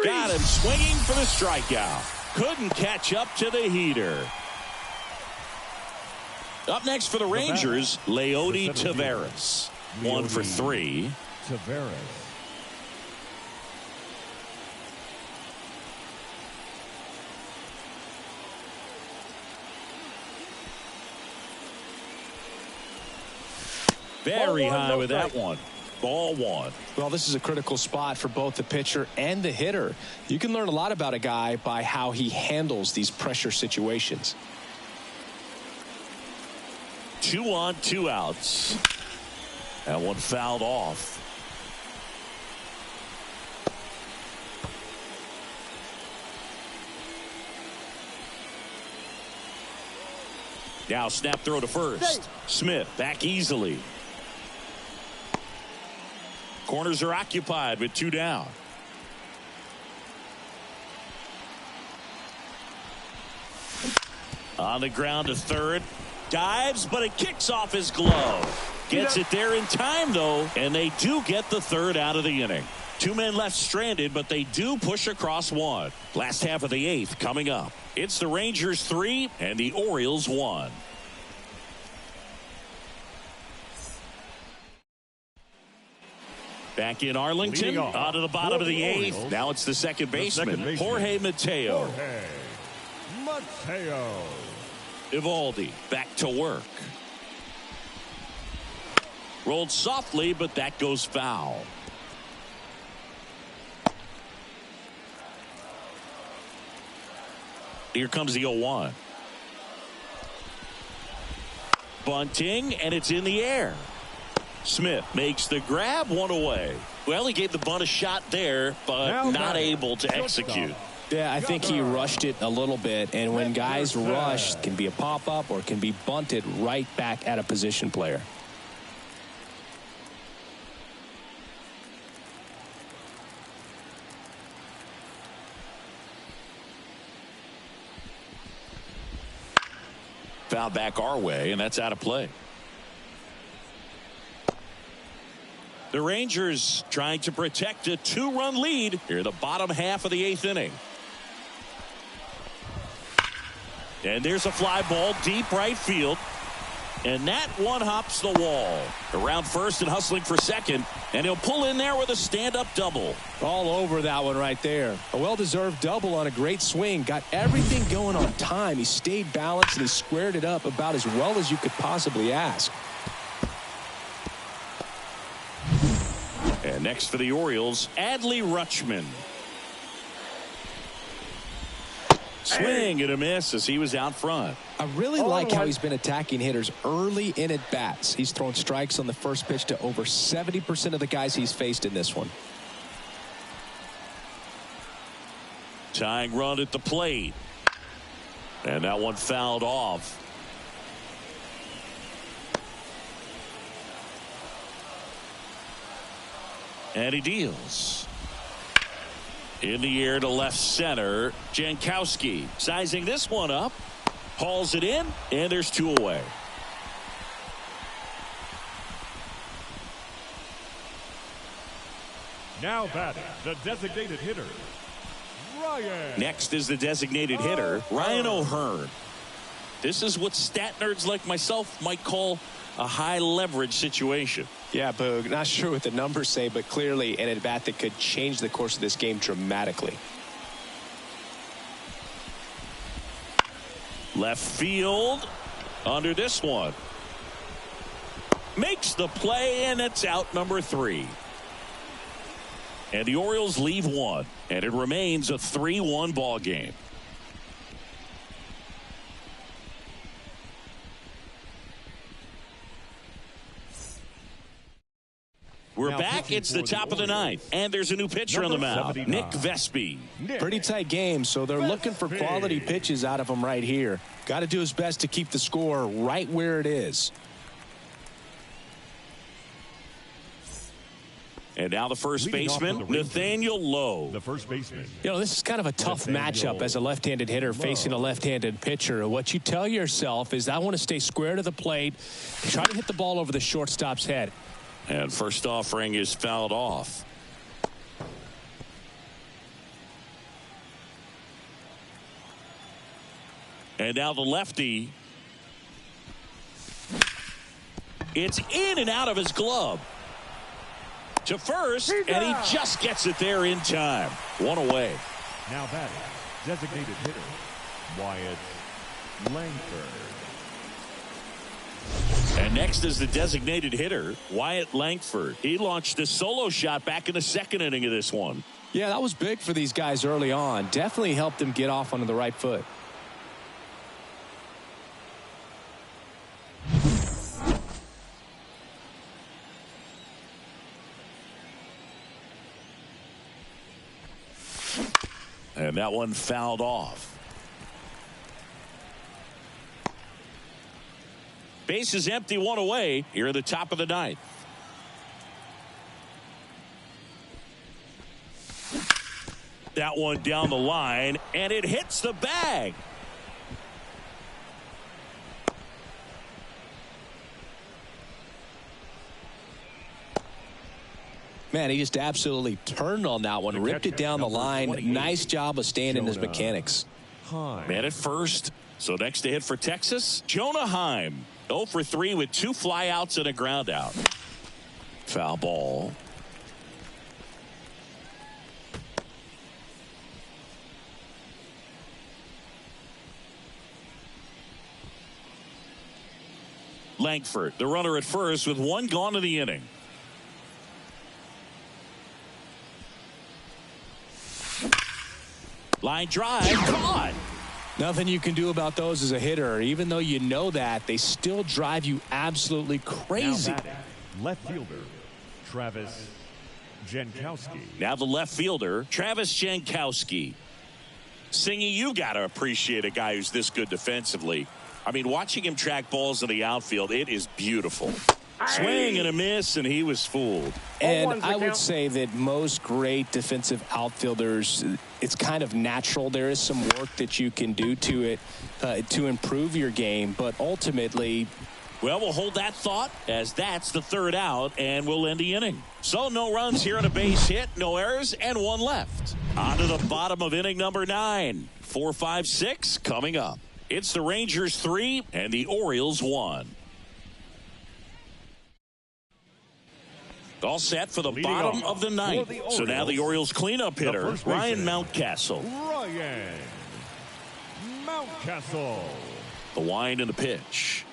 Got him swinging for the strikeout. Couldn't catch up to the heater. Up next for the Rangers, Leody Taveras. 1 for 3. Taveras. Very high with that one. Ball 1. Well, this is a critical spot for both the pitcher and the hitter. You can learn a lot about a guy by how he handles these pressure situations. 2 on, 2 outs. That one fouled off. Now snap throw to first. Smith back easily. Corners are occupied with 2 down. On the ground to third. Dives, but it kicks off his glove. Gets it there in time, though, and they do get the third out of the inning. 2 men left stranded, but they do push across 1. Last half of the 8th coming up. It's the Rangers 3 and the Orioles 1. Back in Arlington, out of the bottom of the 8th. Now it's the second baseman, Jorge Mateo. Jorge Mateo. Evaldi back to work. Rolled softly, but that goes foul. Here comes the 0-1. Bunting, and it's in the air. Smith makes the grab, 1 away. Well, he gave the bunt a shot there, but not able to execute. Yeah, I think he rushed it a little bit, and when guys rush, it can be a pop-up or it can be bunted right back at a position player. Foul back our way, and that's out of play. The Rangers trying to protect a 2-run lead here in the bottom half of the 8th inning. And there's a fly ball deep right field. And that one hops the wall. Around first and hustling for second. And he'll pull in there with a stand-up double. All over that one right there. A well-deserved double on a great swing. Got everything going on time. He stayed balanced and he squared it up about as well as you could possibly ask. And next for the Orioles, Adley Rutschman. Swing and a miss as he was out front. I really like how he's been attacking hitters early in at bats. He's thrown strikes on the first pitch to over 70% of the guys he's faced in this one. Tying run at the plate. And that one fouled off. And he deals. In the air to left center. Jankowski sizing this one up. Hauls it in. And there's 2 away. Now batting, the designated hitter, Ryan. Next is the designated hitter, Ryan O'Hearn. This is what stat nerds like myself might call a high leverage situation. Yeah, Boog, not sure what the numbers say, but clearly an at-bat that could change the course of this game dramatically. Left field under this one. Makes the play, and it's out number 3. And the Orioles leave 1, and it remains a 3-1 ball game. We're now back. It's the top of the 9th, and there's a new pitcher on the mound, Nick Vespi. Pretty tight game, so they're looking for quality pitches out of him right here. Got to do his best to keep the score right where it is. And now the first baseman, Nathaniel Lowe. The first baseman. You know, this is kind of a tough matchup as a left-handed hitter facing a left-handed pitcher. What you tell yourself is, I want to stay square to the plate, try to hit the ball over the shortstop's head. And first offering is fouled off. And now the lefty. It's in and out of his glove. To first, and he just gets it there in time. 1 away. Now batting, designated hitter, Wyatt Langford. And next is the designated hitter, Wyatt Langford. He launched a solo shot back in the 2nd inning of this one. Yeah, that was big for these guys early on. Definitely helped them get off onto the right foot. And that one fouled off. Base is empty, 1 away here at the top of the 9th. That one down the line, and it hits the bag. Man, he just absolutely turned on that one, ripped it down the line. Nice job of staying in his mechanics. Man at first. So next to hit for Texas, Jonah Heim. 0 for 3 with 2 flyouts and a ground out. Foul ball. Langford, the runner at first with 1 gone in the inning. Line drive, caught. Nothing you can do about those as a hitter. Even though you know that, they still drive you absolutely crazy. Now batting, left fielder, Travis Jankowski. Now the left fielder, Travis Jankowski. Singy, you got to appreciate a guy who's this good defensively. I mean, watching him track balls in the outfield, it is beautiful. Swing and a miss, and he was fooled. And I would say that most great defensive outfielders, it's kind of natural. There is some work that you can do to it to improve your game, but ultimately, well, we'll hold that thought as that's the 3rd out, and we'll end the inning. So no runs here on a base hit, no errors, and 1 left. On to the bottom of inning number 9. 4, 5, 6 coming up. It's the Rangers 3 and the Orioles 1. All set for the bottom of the 9th. So now the Orioles cleanup hitter, Ryan Mountcastle. Ryan Mountcastle. The wind and the pitch.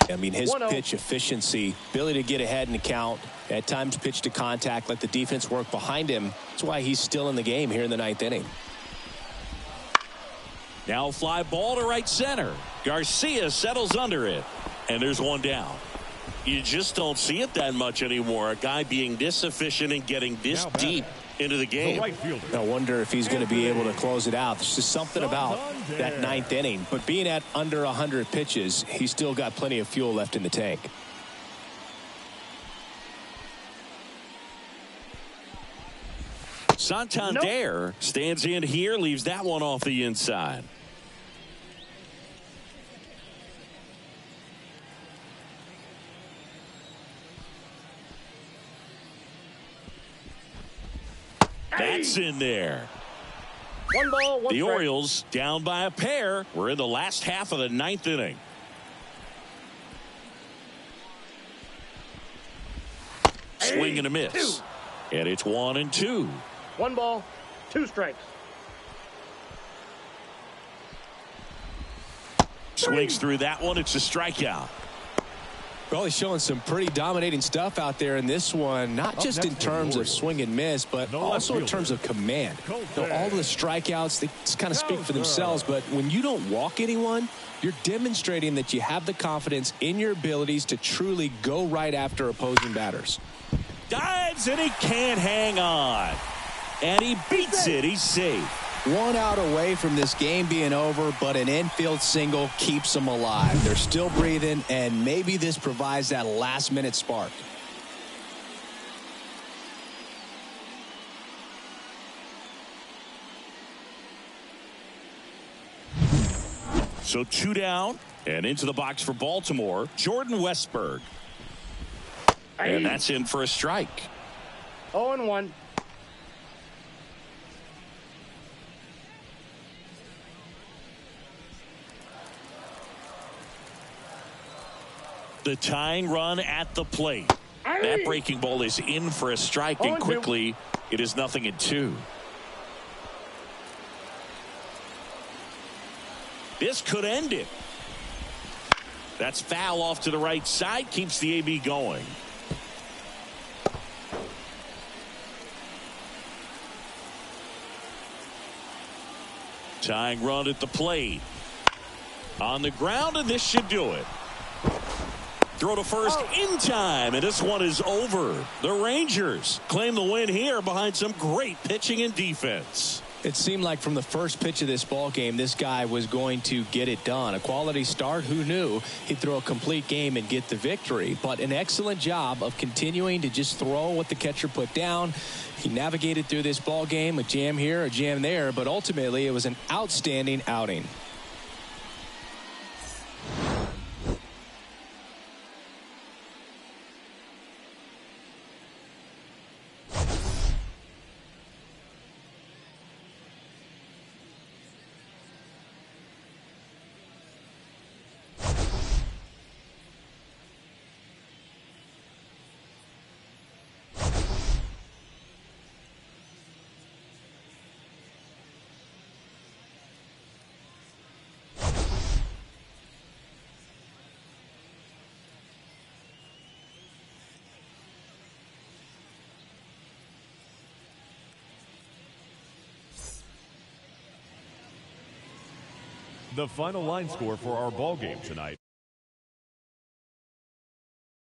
I mean, his pitch efficiency, ability to get ahead in the count, at times pitch to contact, let the defense work behind him. That's why he's still in the game here in the 9th inning. Now fly ball to right center. Garcia settles under it. And there's 1 down. You just don't see it that much anymore. A guy being this efficient and getting this deep into the game. I wonder if he's going to be able to close it out. There's just something about that 9th inning. But being at under 100 pitches, he's still got plenty of fuel left in the tank. Santander stands in here, leaves that one off the inside. That's in there. One ball, one The strike. Orioles down by a pair. We're in the last half of the ninth inning. Swing and a miss. And it's 1-2. One ball, two strikes. Swings through that one. It's a strikeout. Well, he's showing some pretty dominating stuff out there in this one, not just in terms of swing and miss, but also in terms of command. All the strikeouts, they just kind of speak for themselves, but when you don't walk anyone, you're demonstrating that you have the confidence in your abilities to truly go right after opposing batters. Dives and he can't hang on. And he beats it. He's safe. 1 out away from this game being over, but an infield single keeps them alive. They're still breathing, and maybe this provides that last-minute spark. So 2 down and into the box for Baltimore, Jordan Westburg. And that's in for a strike. 0-1. The tying run at the plate. That breaking ball is in for a strike, and quickly it is 0-2. This could end it. That's foul off to the right side, keeps the AB going. Tying run at the plate. On the ground, and this should do it. Throw to first in time, and this one is over. The Rangers claim the win here behind some great pitching and defense. It seemed like from the first pitch of this ball game, this guy was going to get it done. A quality start. Who knew he'd throw a complete game and get the victory? But an excellent job of continuing to just throw what the catcher put down. He navigated through this ball game, a jam here, a jam there, but ultimately it was an outstanding outing. The final line score for our ball game tonight: